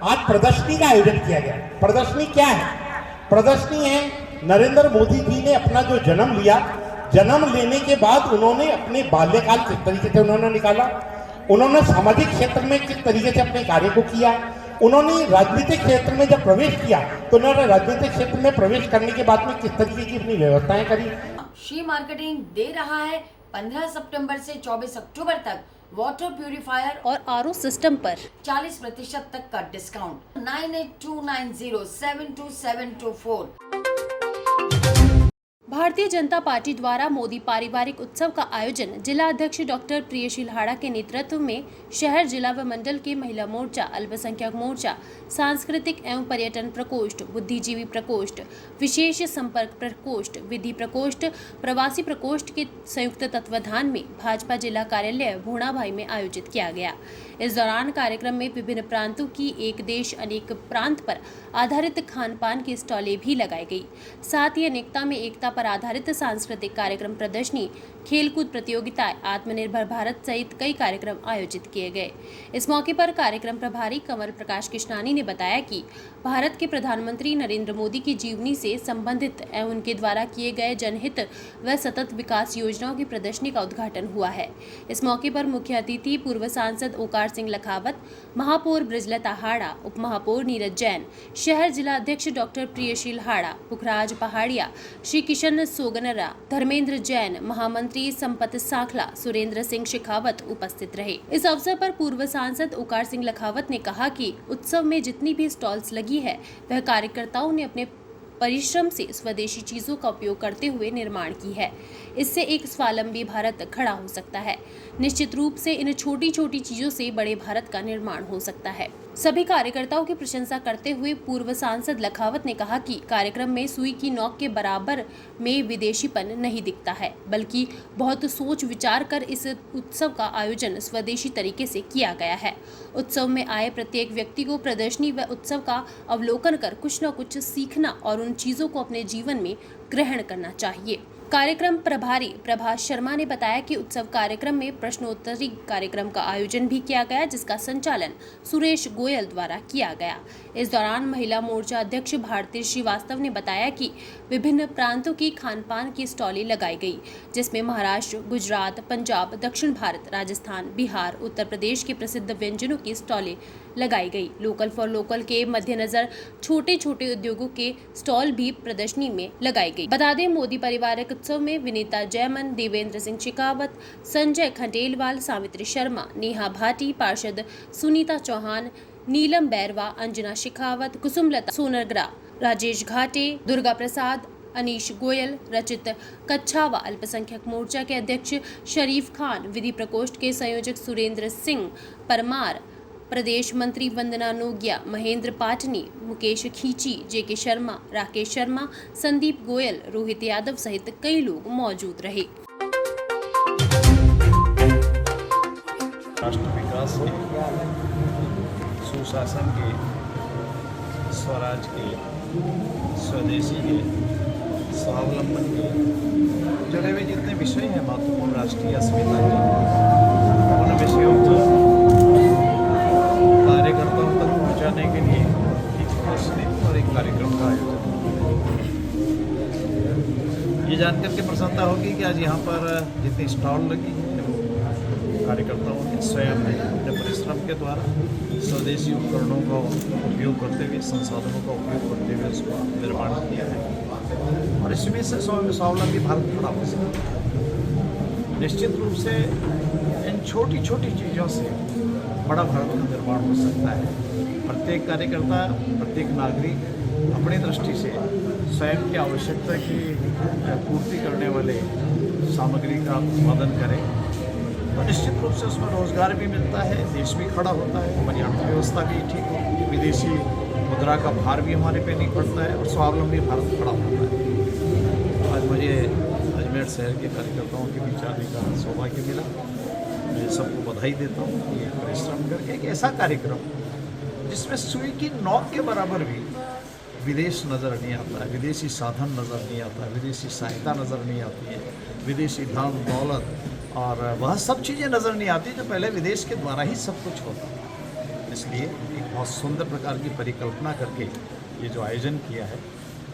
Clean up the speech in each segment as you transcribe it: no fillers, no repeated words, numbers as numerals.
आज प्रदर्शनी का आयोजन किया गया। प्रदर्शनी क्या है? प्रदर्शनी है नरेंद्र मोदी जी ने अपना जो जन्म लिया, जन्म लेने के बाद उन्होंने अपने बाल्यकाल किस तरीके से उन्होंने निकाला, उन्होंने सामाजिक क्षेत्र में किस तरीके से अपने कार्य को किया, उन्होंने राजनीतिक क्षेत्र में जब प्रवेश किया तो उन्होंने राजनीतिक क्षेत्र में प्रवेश करने के बाद में किस तरीके की अपनी व्यवस्थाएं करी। श्री मार्केटिंग दे रहा है 15 सितंबर से 24 अक्टूबर तक वाटर प्यूरिफायर और आरओ सिस्टम पर 40% तक का डिस्काउंट। 9829072724। भारतीय जनता पार्टी द्वारा मोदी पारिवारिक उत्सव का आयोजन जिला अध्यक्ष डॉक्टर प्रियशील हाड़ा के नेतृत्व में शहर, जिला व मंडल के महिला मोर्चा, अल्पसंख्यक मोर्चा, सांस्कृतिक एवं पर्यटन प्रकोष्ठ, बुद्धिजीवी प्रकोष्ठ, विशेष संपर्क प्रकोष्ठ, विधि प्रकोष्ठ, प्रवासी प्रकोष्ठ के संयुक्त तत्वाधान में भाजपा जिला कार्यालय भूणाभाई में आयोजित किया गया। इस दौरान कार्यक्रम में विभिन्न प्रांतों की एक देश अनेक प्रांत पर आधारित खान पान की स्टॉलें भी लगाई गई। साथ ही अनेकता में एकता पर आधारित सांस्कृतिक कार्यक्रम, प्रदर्शनी, खेलकूद प्रतियोगिताएं, आत्मनिर्भर भारत सहित कई कार्यक्रम आयोजित किए गए। इस मौके पर कार्यक्रम प्रभारी कमल प्रकाश कृष्णानी ने बताया कि भारत के प्रधानमंत्री नरेंद्र मोदी की जीवनी से संबंधित एवं उनके द्वारा किए गए जनहित व सतत विकास योजनाओं की प्रदर्शनी का उद्घाटन हुआ है। इस मौके पर मुख्य अतिथि पूर्व सांसद ओकार सिंह लखावत, महापौर ब्रजलता हाड़ा, उप महापौर नीरज जैन, शहर जिला अध्यक्ष डॉक्टर प्रियशील हाड़ा, पुखराज पहाड़िया, श्री किशन सोगनरा, धर्मेंद्र जैन, महामंत्री संपत साखला, सुरेंद्र सिंह शेखावत उपस्थित रहे। इस अवसर पर पूर्व सांसद ओकार सिंह लखावत ने कहा कि उत्सव में जितनी भी स्टॉल्स लगी है वह कार्यकर्ताओं ने अपने परिश्रम से स्वदेशी चीजों का उपयोग करते हुए निर्माण की है। इससे एक स्वावलंबी भारत खड़ा हो सकता है। निश्चित रूप से इन छोटी छोटी चीजों से बड़े भारत का निर्माण हो सकता है। सभी कार्यकर्ताओं की प्रशंसा करते हुए पूर्व सांसद लखावत ने कहा कि कार्यक्रम में सुई की नोक के बराबर में विदेशीपन नहीं दिखता है, बल्कि बहुत सोच विचार कर इस उत्सव का आयोजन स्वदेशी तरीके से किया गया है। उत्सव में आए प्रत्येक व्यक्ति को प्रदर्शनी व उत्सव का अवलोकन कर कुछ न कुछ सीखना और उन चीजों को अपने जीवन में ग्रहण करना चाहिए। कार्यक्रम प्रभारी प्रभास शर्मा ने बताया कि उत्सव कार्यक्रम में प्रश्नोत्तरी कार्यक्रम का आयोजन भी किया गया, जिसका संचालन सुरेश गोयल द्वारा किया गया। इस दौरान महिला मोर्चा अध्यक्ष भारती श्रीवास्तव ने बताया कि विभिन्न प्रांतों की खान पान की स्टॉलें लगाई गई, जिसमें महाराष्ट्र, गुजरात, पंजाब, दक्षिण भारत, राजस्थान, बिहार, उत्तर प्रदेश के प्रसिद्ध व्यंजनों की स्टॉलें लगाई गई। लोकल फॉर लोकल के मद्देनजर छोटे छोटे उद्योगों के स्टॉल भी प्रदर्शनी में लगाई गई। बता दें, मोदी पारिवारिक उत्सव में विनीता जैमन, देवेंद्र सिंह शेखावत, संजय खंडेलवाल, सावित्री शर्मा, नेहा भाटी, पार्षद सुनीता चौहान, नीलम बैरवा, अंजना शेखावत, कुसुमलता सोनरगरा, राजेश घाटे, दुर्गा प्रसाद, अनीश गोयल, रचित कच्छावा, अल्पसंख्यक मोर्चा के अध्यक्ष शरीफ खान, विधि प्रकोष्ठ के संयोजक सुरेंद्र सिंह परमार, प्रदेश मंत्री वंदना नोगिया, महेंद्र पाटनी, मुकेश खींची, जेके शर्मा, राकेश शर्मा, संदीप गोयल, रोहित यादव सहित कई लोग मौजूद रहे। राष्ट्र विकास के, सुशासन के, स्वराज के, स्वदेशी के, स्वावलंबन के जुड़े हुए जितने विषय हैं महत्वपूर्ण राष्ट्रीय अस्मिता के, उन विषयों को कार्यकर्ताओं तक पहुंचाने के लिए एक प्रदर्शनी और एक कार्यक्रम का आयोजन। ये जानकर के प्रसन्नता होगी कि आज यहाँ पर जितनी स्टॉल लगी है वो कार्यकर्ताओं ने स्वयं अपने परिश्रम के द्वारा स्वदेशी उपकरणों का उपयोग करते हुए, संसाधनों का उपयोग करते हुए उसका निर्माण किया है और इसमें से स्वावलंबी भारत खड़ा हो सकता है। निश्चित रूप से इन छोटी छोटी चीज़ों से बड़ा भारत का निर्माण हो सकता है। प्रत्येक कार्यकर्ता, प्रत्येक नागरिक अपनी दृष्टि से स्वयं की आवश्यकता की पूर्ति करने वाले सामग्री का उत्पादन करे तो निश्चित रूप से उसमें रोजगार भी मिलता है, देश भी खड़ा होता है, हमारी अर्थव्यवस्था भी ठीक हो, विदेशी मुद्रा का भार भी हमारे पे नहीं पड़ता है और स्वावलंबी भारत खड़ा होता है। आज मुझे अजमेर शहर के कार्यकर्ताओं के बीच आने का सौभाग्य मिला। मैं सबको बधाई देता हूँ ये परिश्रम करके एक ऐसा कार्यक्रम जिसमें सुई की नोक के बराबर भी विदेश नज़र नहीं आता है, विदेशी साधन नज़र नहीं आता है, विदेशी सहायता नज़र नहीं आती है, विदेशी धन दौलत और वह सब चीज़ें नज़र नहीं आती जो पहले विदेश के द्वारा ही सब कुछ होता है। इसलिए एक बहुत सुंदर प्रकार की परिकल्पना करके ये जो आयोजन किया है,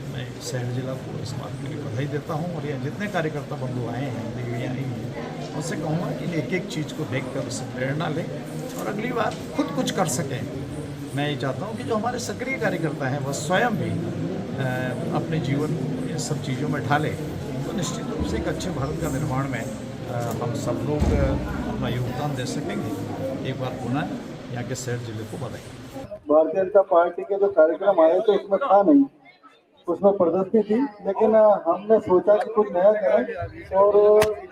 मैं शहर जिला को इस बात के लिए बधाई देता हूँ। और ये जितने कार्यकर्ता बंधु आए हैं, देवियाँ आई हैं, उनसे कहूँगा कि एक एक चीज़ को देखकर उससे प्रेरणा लें और अगली बार खुद कुछ कर सकें। मैं ये चाहता हूँ कि जो हमारे सक्रिय कार्यकर्ता हैं वह स्वयं भी अपने जीवन को इन सब चीज़ों में ढालें, तो निश्चित रूप से एक अच्छे भारत का निर्माण में हम सब लोग अपना योगदान दे सकेंगे। एक बार पुनः यहाँ के शहर जिले को बधाई। भारतीय जनता पार्टी के जो कार्यक्रम आए थे उसमें था नहीं, उसमें प्रदर्शनी थी, लेकिन हमने सोचा कि कुछ नया करें। और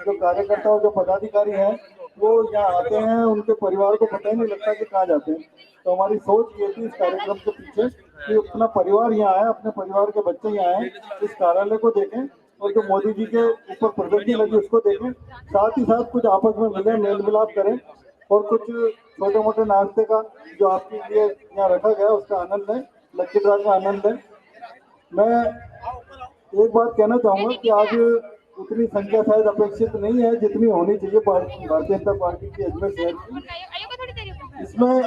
जो कार्यकर्ता और जो पदाधिकारी हैं वो यहाँ आते हैं, उनके परिवार को पता ही नहीं लगता कि कहाँ जाते हैं। तो हमारी सोच ये थी इस कार्यक्रम के पीछे कि अपना परिवार यहाँ आए, अपने परिवार के बच्चे यहाँ आए, इस कार्यालय को देखें और जो मोदी जी के ऊपर प्रदर्शनी लगी उसको देखें, साथ ही साथ कुछ आपस में मिले, मेल मिलाप करें और कुछ छोटे मोटे नाश्ते का जो आपके लिए यहाँ रखा गया उसका आनंद लें, लक्की ड्रा का आनंद लें। मैं एक बात कहना चाहूँगा कि आज उतनी संख्या शायद अपेक्षित नहीं है जितनी होनी चाहिए भारतीय जनता पार्टी की अजमेर शहर की। इसमें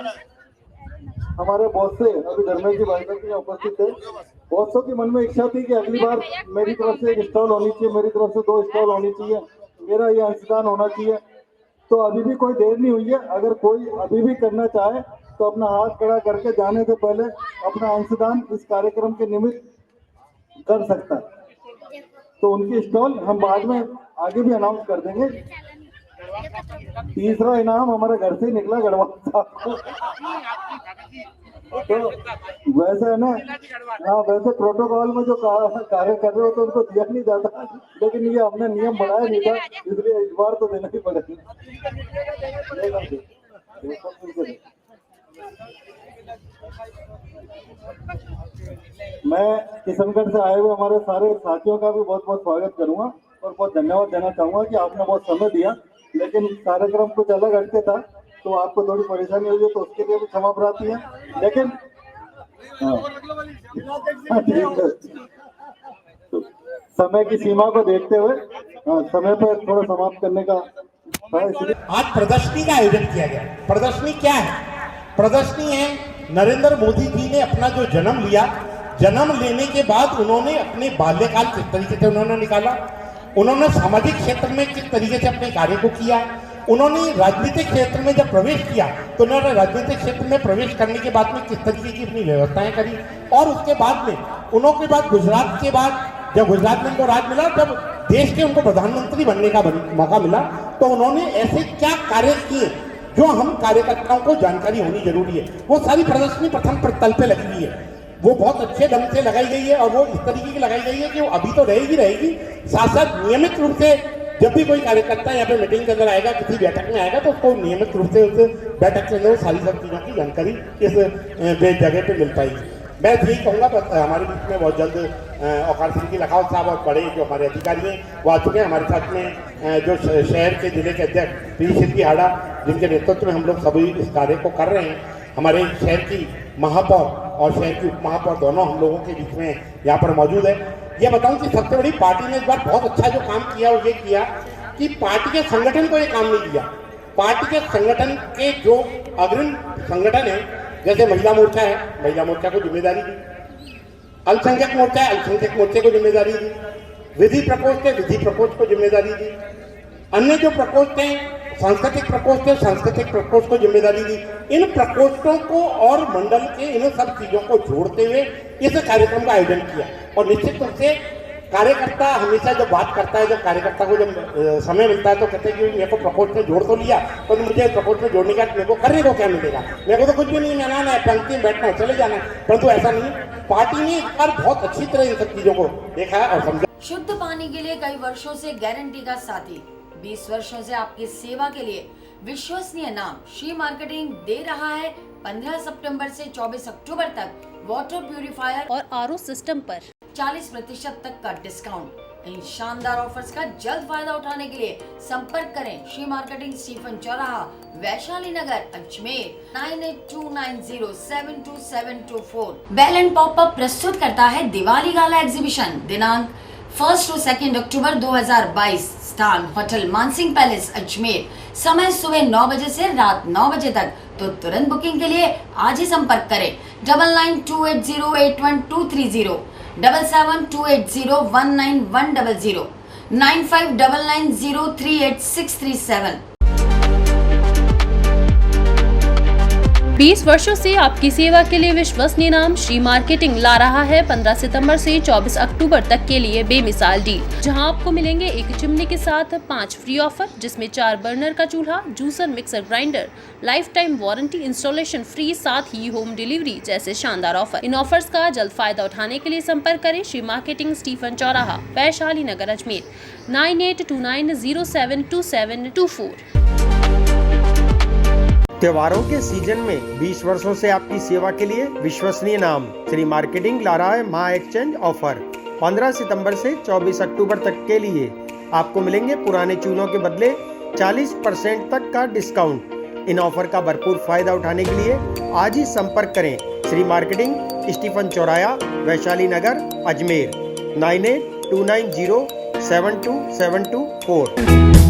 हमारे बहुत से अभी धर्मेश जी भाई साहब उपस्थित थे, बहुत सौ के मन में इच्छा थी कि अगली बार मेरी तरफ से एक स्टॉल होनी चाहिए, मेरी तरफ से 2 स्टॉल होनी चाहिए, मेरा ये अंशदान होना चाहिए। तो अभी भी कोई देर नहीं हुई है, अगर कोई अभी भी करना चाहे तो अपना हाथ खड़ा करके जाने से पहले अपना अंशदान इस कार्यक्रम के निमित्त कर सकता है। तो उनकी स्टॉल हम बाद में आगे भी अनाउंस कर देंगे। तीसरा इनाम हमारे घर से ही निकला, गढ़वाल साहब। तो वैसे है ना, हाँ वैसे प्रोटोकॉल में जो कार्य कर रहे हो तो उनको दिया नहीं जाता, लेकिन ये हमने नियम बढ़ाया नहीं था, इसलिए इस बार तो देना ही पड़ेगा। मैं किशनगढ़ से आए हुए हमारे सारे साथियों का भी बहुत बहुत स्वागत करूंगा और बहुत धन्यवाद देना चाहूंगा कि आपने बहुत समय दिया, लेकिन कार्यक्रम कुछ अलग हटके था तो आपको थोड़ी परेशानी हुई है, तो उसके लिए भी क्षमा प्रार्थी है। लेकिन तो समय की सीमा को देखते हुए समय पर थोड़ा समाप्त करने का आज प्रदर्शनी का आयोजन किया गया। प्रदर्शनी क्या है? प्रदर्शनी है नरेंद्र मोदी जी ने अपना जो जन्म लिया, जन्म लेने के बाद उन्होंने अपने बाल्यकाल किस तरीके से उन्होंने निकाला, उन्होंने सामाजिक क्षेत्र में किस तरीके से अपने कार्य को किया, उन्होंने राजनीतिक क्षेत्र में जब प्रवेश किया तो उन्होंने राजनीतिक क्षेत्र में प्रवेश करने के बाद में किस तरीके की अपनी व्यवस्थाएं करी, और उसके बाद में उन्होंने बाद गुजरात के बाद जब गुजरात में उनको राज मिला, जब देश के उनको प्रधानमंत्री बनने का मौका मिला, तो उन्होंने ऐसे क्या कार्य किए जो हम कार्यकर्ताओं को जानकारी होनी जरूरी है। वो सारी प्रदर्शनी प्रथम तल पे लगी हुई है, वो बहुत अच्छे ढंग से लगाई गई है और वो इस तरीके की लगाई गई है कि वो अभी तो रहेगी, साथ साथ नियमित रूप से जब भी कोई कार्यकर्ता यहाँ पे मीटिंग के अंदर आएगा, किसी बैठक में आएगा, तो उसको नियमित रूप से उस बैठक के अंदर सारी सब चीज़ों की जानकारी इस जगह पे मिल पाएगी। मैं यही कहूँगा, हमारे बीच में बहुत जल्द औकार सिंह की लखावत साहब और बड़े जो हमारे अधिकारी हैं वो आ चुके हैं। हमारे साथ में जो शहर के जिले के अध्यक्ष प्रिय सिंह हाड़ा, जिनके नेतृत्व में हम लोग सभी इस कार्य को कर रहे हैं, हमारे शहर की महापौर और शहर की उप महापौर दोनों हम लोगों के बीच में यहाँ पर मौजूद है। ये बताऊं कि सबसे बड़ी पार्टी ने इस बार बहुत अच्छा जो काम किया वो ये किया कि पार्टी के संगठन को ये काम नहीं दिया। पार्टी के संगठन के जो अग्रिम संगठन है, जैसे महिला मोर्चा है, महिला मोर्चा को जिम्मेदारी दी, अल्पसंख्यक मोर्चा है, अल्पसंख्यक मोर्चे को जिम्मेदारी दी, विधि प्रकोष्ठ है, विधि प्रकोष्ठ को जिम्मेदारी दी, अन्य जो प्रकोष्ठ हैं, सांस्कृतिक प्रकोष्ठ है, सांस्कृतिक प्रकोष्ठ को जिम्मेदारी दी। इन प्रकोष्ठों को और मंडल के इन सब चीजों को जोड़ते हुए इस कार्यक्रम का आयोजन किया। और निश्चित रूप से कार्यकर्ता हमेशा जब बात करता है, जब कार्यकर्ता को जब समय मिलता है तो कहते हैं कि मेरे को प्रकोष्ठ में जोड़ तो लिया, तो मुझे प्रकोष्ठ में जोड़ने का मेरे को करने को क्या मिलेगा, मेरे को तो कुछ भी नहीं मिलाना है, पंक्ति में बैठना है, चले जाना है। परंतु ऐसा नहीं, पार्टी ने इस बार बहुत अच्छी तरह इन सब चीजों को देखा है और समझा। शुद्ध पानी के लिए कई वर्षों से गारंटी का साथी, 20 वर्षों से आपकी सेवा के लिए विश्वसनीय नाम श्री मार्केटिंग दे रहा है 15 सितंबर से 24 अक्टूबर तक वाटर प्यूरिफायर और आरओ सिस्टम पर 40% तक का डिस्काउंट। इन शानदार ऑफर्स का जल्द फायदा उठाने के लिए संपर्क करें श्री मार्केटिंग, स्टीफन चौराहा, वैशाली नगर, अजमेर 9829072724। बेल एंड पॉपअप प्रस्तुत करता है दिवाली गाला एग्जीबिशन, दिनांक 1 से 2 अक्टूबर 2022। स्थान होटल मानसिंह पैलेस अजमेर। समय सुबह 9 बजे से रात 9 बजे तक। तो तुरंत बुकिंग के लिए आज ही संपर्क करें 9928081230, 7728019100, 9599038637। 20 वर्षों से आपकी सेवा के लिए विश्वसनीय नाम श्री मार्केटिंग ला रहा है 15 सितंबर से 24 अक्टूबर तक के लिए बेमिसाल डील, जहां आपको मिलेंगे एक चिमनी के साथ 5 फ्री ऑफर, जिसमें 4 बर्नर का चूल्हा, juicer, mixer grinder, life time warranty, installation free, साथ ही होम डिलीवरी जैसे शानदार ऑफर। इन ऑफर्स का जल्द फायदा उठाने के लिए संपर्क करें श्री मार्केटिंग, स्टीफन चौराहा, वैशाली नगर, अजमेर 9829072724। त्योहारों के सीजन में 20 वर्षों से आपकी सेवा के लिए विश्वसनीय नाम श्री मार्केटिंग ला रहा है महा एक्सचेंज ऑफर। 15 सितंबर से 24 अक्टूबर तक के लिए आपको मिलेंगे पुराने चूल्हों के बदले 40% तक का डिस्काउंट। इन ऑफर का भरपूर फायदा उठाने के लिए आज ही संपर्क करें श्री मार्केटिंग, स्टीफन चौराया, वैशाली नगर, अजमेर 9829072724।